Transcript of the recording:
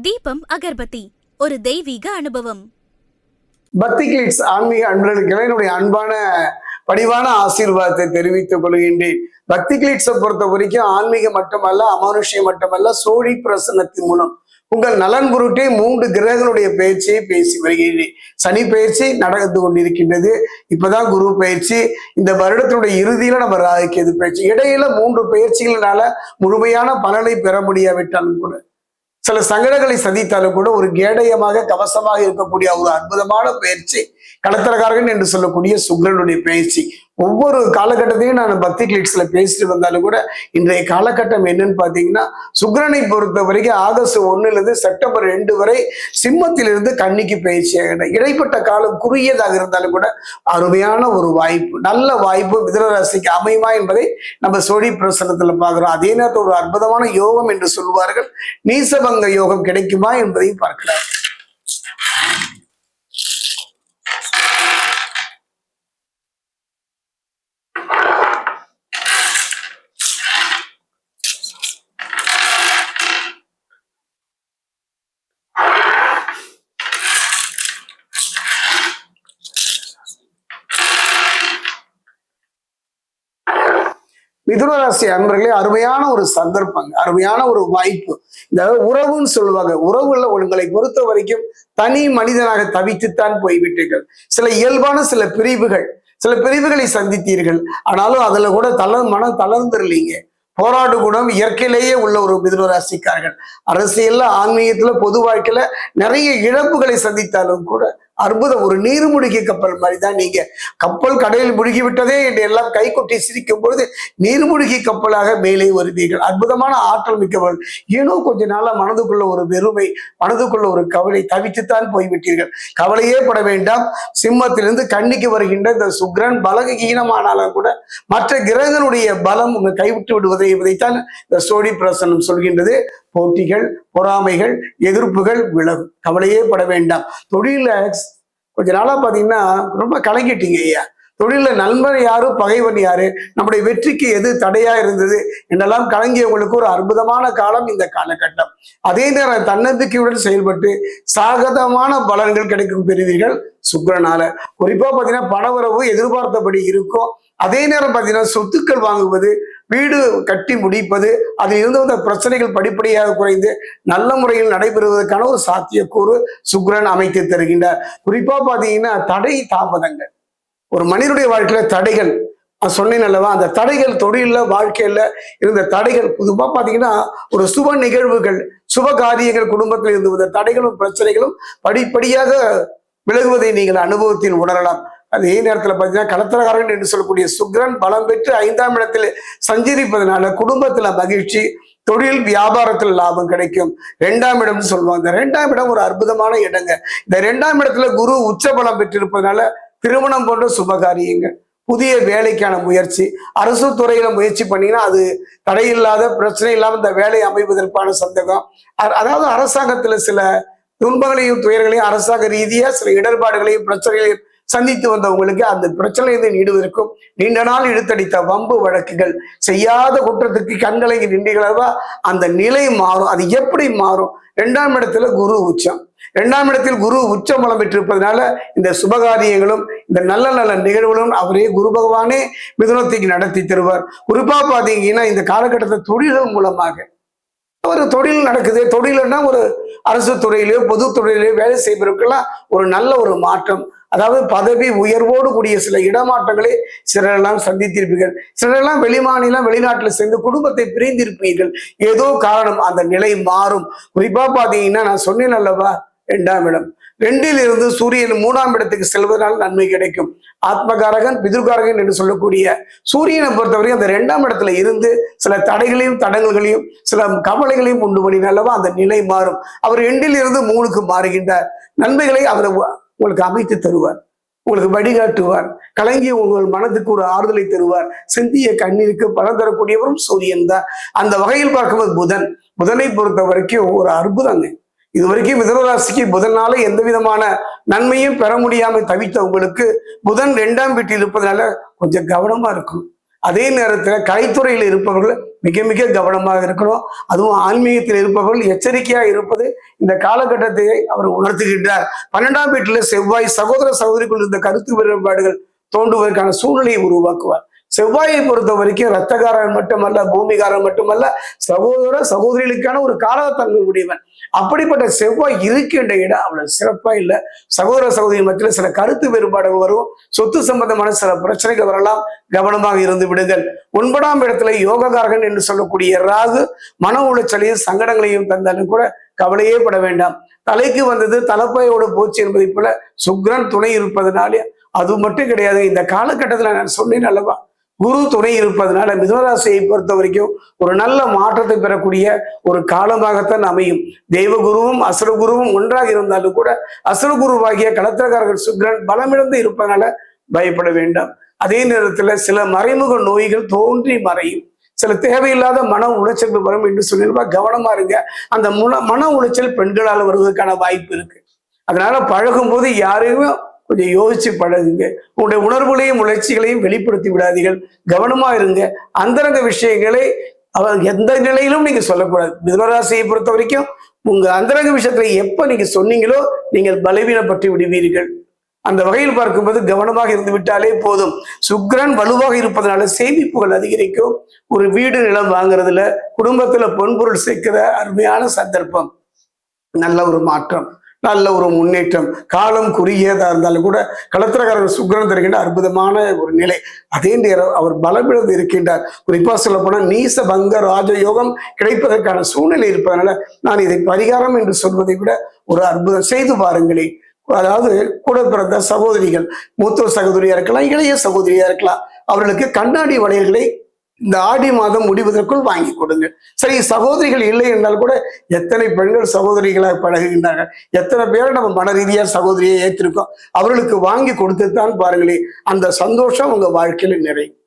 தீபம் அகர்பத்தி ஒரு தெய்வீக அனுபவம். பக்தி கிளிட்ஸ் ஆன்மீக அன்பர்களுக்கு என்னுடைய அன்பான பணிவான ஆசீர்வாதத்தை தெரிவித்துக் கொள்கின்றேன். பக்தி கிளிட்ஸை பொறுத்த வரைக்கும் ஆன்மீகம் மட்டுமல்ல, அமானுஷ்யம் மட்டுமல்ல, சோழி பிரசன்னத்தின் மூலம் உங்கள் நலன் பொருட்டே 3 கிரகங்களுடைய பயிற்சியை பேசி வருகிறேன். சனி பயிற்சி நடந்து கொண்டிருக்கின்றது. இப்பதான் குரு பயிற்சி. இந்த வருடத்தினுடைய இறுதியில நம்ம ராகுகேது பயிற்சி. இடையில 3 பயிற்சிகளினால முழுமையான பலனை பெற முடியாவிட்டாலும் கூட, சில சங்கடங்களை சந்தித்தாலும் கூட ஒரு கேடயமாக கவசமாக இருக்கக்கூடிய ஒரு அற்புதமான பயிற்சி கடத்தரகாரகன் என்று சொல்லக்கூடிய சுக்கிரனுடைய பயிற்சி. ஒவ்வொரு காலகட்டத்தையும் நான் பக்தி கிளிட்ஸ்ல பேசிட்டு வந்தாலும் கூட இன்றைய காலகட்டம் என்னன்னு பாத்தீங்கன்னா, சுக்கிரனை பொறுத்த வரைக்கும் ஆகஸ்ட் 1 செப்டம்பர் 2 வரை சிம்மத்திலிருந்து கன்னிக்கு பயிற்சியாக இடைப்பட்ட காலம் குறுகியதாக இருந்தாலும் கூட அருமையான ஒரு வாய்ப்பு, நல்ல வாய்ப்பு மிதுன ராசிக்கு அமையுமா என்பதை நம்ம சோழி பிரசனத்துல பாக்குறோம். அதே நேரத்தில் ஒரு அற்புதமான யோகம் என்று சொல்வார்கள், நீசபங்க யோகம் கிடைக்குமா என்பதையும் பார்க்கலாம். மிதுன ராசி அன்பர்களே, அருமையான ஒரு சந்தர்ப்பங்க, அருமையான ஒரு வாய்ப்பு. இந்த உறவுன்னு சொல்லுவாங்க. உறவுல உங்களை பொறுத்த வரைக்கும் தனி மனிதனாக தவித்துத்தான் போய்விட்டீர்கள். சில இயல்பான சில பிரிவுகளை சந்தித்தீர்கள். ஆனாலும் அதுல கூட மனம் தளர்ந்துருலீங்க. போராடு குணம் இயற்கையிலேயே உள்ள ஒரு மிதுன ராசிக்காரர்கள். அரசியல்ல, ஆன்மீகத்துல, பொது வாழ்க்கையில நிறைய இழப்புகளை சந்தித்தாலும் கூட அற்புதம். ஒரு நீர்முழுகி கப்பல் மாதிரி தான் நீங்க. கப்பல் கடலில் முழுகி விட்டதே என்று எல்லாம் கை கொட்டி சிரிக்கும் பொழுது நீர்முழுகி கப்பலாக மேலே வருவீர்கள். அற்புதமான ஆற்றல் மிக்கவர்கள். ஏனோ கொஞ்ச நாளா மனதுக்குள்ள ஒரு வெறுமை, மனதுக்குள்ள ஒரு கவலை, தவித்துத்தான் போய்விட்டீர்கள். கவலையே பட வேண்டாம். சிம்மத்திலிருந்து கன்னிக்கு வருகின்ற இந்த சுக்கிரன் பலகீனமானாலும் கூட மற்ற கிரகங்களுடைய பலம் உங்க கைவிட்டு விடுவதை இதைத்தான் இந்த சோழி பிரசனம் சொல்கின்றது. போட்டிகள், பொறாமைகள், எதிர்ப்புகள் விலகும். கவலையே பட வேண்டாம். தொழில கொஞ்ச நாளா பாத்தீங்கன்னா ரொம்ப கலங்கிட்டீங்க ஐயா. தொழில நண்பன் யாரு, பகைவன் யாரு, நம்முடைய வெற்றிக்கு எது தடையா இருந்தது என்றெல்லாம் கலங்கியவங்களுக்கு ஒரு அற்புதமான காலம் இந்த காலகட்டம். அதே நேரம் தன்னம்பிக்கையுடன் செயல்பட்டு சாகதமான பலன்கள் கிடைக்கும் பெறுவீர்கள் சுக்கிரனால. குறிப்பா பாத்தீங்கன்னா பணவரவு எதிர்பார்த்தபடி இருக்கும். அதே நேரம் பாத்தீங்கன்னா சொத்துக்கள் வாங்குவது, வீடு கட்டி முடிப்பது, அதில் இருந்து வந்த பிரச்சனைகள் படிப்படியாக குறைந்து நல்ல முறையில் நடைபெறுவதற்கான ஒரு சாத்தியக்கூறு சுக்கிரன் அமைத்து தருகின்றார். குறிப்பா பாத்தீங்கன்னா தடை தாமதங்கள், ஒரு மனிதனுடைய வாழ்க்கையில தடைகள் சொன்னேன் அல்லவா, அந்த தடைகள் தொழில வாழ்க்கையில இருந்த தடைகள் பொதுவா பாத்தீங்கன்னா ஒரு சுப நிகழ்வுகள், சுப காரியங்கள், குடும்பத்தில் இருந்து வந்த தடைகளும் பிரச்சனைகளும் படிப்படியாக விலகுவதை நீங்கள் அனுபவத்தில் உணரலாம். அதே நேரத்தில் பார்த்தீங்கன்னா களத்திரகாரன் என்று சொல்லக்கூடிய சுக்கிரன் பலம் பெற்று 5ஆம் இடத்தில் சஞ்சரிப்பதனால குடும்பத்துல மகிழ்ச்சி, தொழில் வியாபாரத்தில் லாபம் கிடைக்கும். 2ஆம் இடம்னு சொல்லுவாங்க. இந்த 2ஆம் இடம் ஒரு அற்புதமான இடங்க. இந்த 2ஆம் இடத்துல குரு உச்ச பலம் பெற்றிருப்பதனால திருமணம் போன்ற சுபகாரியங்கள், புதிய வேலைக்கான முயற்சி, அரசு துறையில முயற்சி பண்ணீங்கன்னா அது தடையில்லாத, பிரச்சனை இல்லாம இந்த வேலை அமைவதற்கான சந்தேகம். அதாவது அரசாங்கத்துல சில துன்பங்களையும் துயர்களையும், அரசாங்க ரீதியா சில இடர்பாடுகளையும் பிரச்சனைகளையும் சந்தித்து வந்தவங்களுக்கு அந்த பிரச்சனையிலிருந்து நீடுவதற்கும், நீண்ட நாள் இழுத்தடித்த வம்பு வழக்குகள், செய்யாத குற்றத்துக்கு கண்கலங்கி நின்றீர்களா, அந்த நிலை மாறும். அது எப்படி மாறும்? 2ஆம் இடத்துல குரு உச்சம். 2ஆம் இடத்தில் குரு உச்சம் பலம் பெற்றிருப்பதனால இந்த சுபகாரியங்களும் இந்த நல்ல நல்ல நிகழ்வுகளும் அவரே குரு பகவானே மிதுனத்துக்கு நடத்தி தருவார். குறிப்பா பாத்தீங்கன்னா இந்த காலகட்டத்தில் தொழில்கள் மூலமாக ஒரு தொழில் நடக்குது. தொழில்னா ஒரு அரசு துறையிலேயோ பொது துறையிலேயோ வேலை செய்வதற்கெல்லாம் ஒரு நல்ல ஒரு மாற்றம், அதாவது பதவி உயர்வோடு கூடிய சில இடமாற்றங்களை சிலரெல்லாம் சந்தித்திருப்பீர்கள். சிலரெல்லாம் வெளிமாநிலம், வெளிநாட்டில் சேர்ந்து குடும்பத்தை பிரிந்திருப்பீர்கள். ஏதோ காரணம் அந்த நிலை மாறும். குறிப்பா பாத்தீங்கன்னா நான் சொன்னேன் அல்லவா, 2ஆம் இடம், 2இல் இருந்து சூரியன் 3ஆம் இடத்துக்கு செல்வதனால் நன்மை கிடைக்கும். ஆத்மகாரகன், பிதுர்காரகன் என்று சொல்லக்கூடிய சூரியனை பொறுத்தவரைக்கும் அந்த 2ஆம் இடத்துல இருந்து சில தடைகளையும் தடங்கல்களையும் சில கவலைகளையும் உண்டு பண்ணினாலவா அந்த நிலை மாறும். அவர் 2இல் இருந்து 3க்கு மாறுகின்றார். நன்மைகளை அவர் உங்களுக்கு அமைத்து தருவார், உங்களுக்கு வழிகாட்டுவார், கலங்கிய உங்கள் மனதுக்கு ஒரு ஆறுதலை தருவார். சிந்திய கண்ணீருக்கு பலன் தரக்கூடியவரும் சூரியன் தான். அந்த வகையில் பார்க்கும்போது புதனை பொறுத்த வரைக்கும் ஒரு அற்புதங்க. இது வரைக்கும் மிதுன ராசிக்கு புதனால எந்த விதமான நன்மையும் பெற முடியாமல் தவித்த உங்களுக்கு புதன் 2ஆம் வீட்டில் இருப்பதனால கொஞ்சம் கவனமா இருக்கும். அதே நேரத்துல கலைத்துறையில் இருப்பவர்கள் மிக மிக கவனமாக இருக்கணும். அதுவும் ஆன்மீகத்தில் இருப்பவர்கள் எச்சரிக்கையாக இருப்பது இந்த காலகட்டத்தை அவர் உணர்த்துகின்றார். 12ஆம் வீட்டில் செவ்வாய் சகோதர சகோதரிக்குள் இருந்த கருத்து வேறுபாடுகள் தோன்றுவதற்கான சூழ்நிலையை உருவாக்குவார். செவ்வாயை பொறுத்த வரைக்கும் ரத்தகாரன் மட்டுமல்ல, பூமிகாரன் மட்டுமல்ல, சகோதர சகோதரிகளுக்கான ஒரு காரகத்தன்மை உடையவன். அப்படிப்பட்ட செவ்வாய் இருக்கின்ற இடம் அவ்வளவு சிறப்பா இல்லை. சகோதர சகோதரி மத்தியில் சில கருத்து வேறுபாடுகள் வரும், சொத்து சம்பந்தமான சில பிரச்சனைகள் வரலாம், கவனமாக இருந்து விடுங்கள். 9ஆம் இடத்துல யோககாரகன் என்று சொல்லக்கூடிய ராகு மன உளைச்சலையும் சங்கடங்களையும் தந்தாலும் கூட கவலையே பட வேண்டாம். தலைக்கு வந்தது தலைப்பையோடு போச்சு என்பதை போல சுக்கிரன் துணை இருப்பதனாலே அது மட்டும் கிடையாது. இந்த காலகட்டத்தில் நான் சொன்னேன் அல்லவா, குரு துணை இருப்பதனால மிதுனராசியை பொறுத்த வரைக்கும் ஒரு நல்ல மாற்றத்தை பெறக்கூடிய ஒரு காலமாகத்தான் அமையும். தெய்வகுருவும் அசுரகுருவும் ஒன்றாக இருந்தாலும் கூட அசுரகுருவாகிய களத்திரக்காரர்கள் சுக்கிரன் பலமிழந்து இருப்பதனால பயப்பட வேண்டாம். அதே நேரத்துல சில மறைமுக நோய்கள் தோன்றி மறையும், சில தேவையில்லாத மன உளைச்சல் வரும் என்று சொல்லியிருப்பா. கவனமா இருங்க. அந்த மன உளைச்சல் பெண்களால் வருவதற்கான வாய்ப்பு இருக்கு. அதனால பழகும் போது யாரையும் கொஞ்சம் யோசிச்சு பழகுங்க. உங்களுடைய உணர்வுகளையும் உணர்ச்சிகளையும் வெளிப்படுத்தி விடாதீர்கள். கவனமா இருங்க. அந்தரங்க விஷயங்களை அவர் எந்த நிலையிலும் நீங்க சொல்லக்கூடாது. மிதுனராசியை பொறுத்த வரைக்கும் உங்க அந்தரங்க விஷயத்துல எப்ப நீங்க சொன்னீங்களோ நீங்கள் பலவீனப்பட்டு விடுவீர்கள். அந்த வகையில் பார்க்கும்போது கவனமாக இருந்து விட்டாலே போதும். சுக்கிரன் வலுவாக இருப்பதனால சேமிப்புகள் அதிகரிக்கும். ஒரு வீடு நிலம் வாங்குறதுல, குடும்பத்துல பொன்பொருள் சேர்க்கிற அருமையான சந்தர்ப்பம், நல்ல ஒரு மாற்றம், நல்ல ஒரு முன்னேற்றம். காலம் குறுகியதா இருந்தாலும் கூட களத்திரக்காரர் சுக்கிரன் தருகின்ற அற்புதமான ஒரு நிலை. அதே நேரம் அவர் பலமிழந்து இருக்கின்றார். குறிப்பா சொல்ல போனா நீச பங்க ராஜயோகம் கிடைப்பதற்கான சூழ்நிலை இருப்பதனால நான் இதை பரிகாரம் என்று சொல்வதை விட ஒரு அற்புதம் செய்து பாருங்களேன். அதாவது கூட பிறந்த சகோதரிகள், மூத்த சகோதரியா இருக்கலாம், இளைய சகோதரியா இருக்கலாம், அவர்களுக்கு கண்ணாடி வளையல்களை இந்த ஆடி மாதம் முடிவதற்குள் வாங்கி கொடுங்க. சரி, சகோதரிகள் இல்லை என்றால் கூட எத்தனை பெண்கள் சகோதரிகளாக பழகுகின்றார்கள், எத்தனை பேரை நம்ம மன ரீதியா சகோதரியை ஏற்றிருக்கோம், அவர்களுக்கு வாங்கி கொடுத்துத்தான் பாருங்களேன். அந்த சந்தோஷம் உங்க வாழ்க்கையில நிறையும்.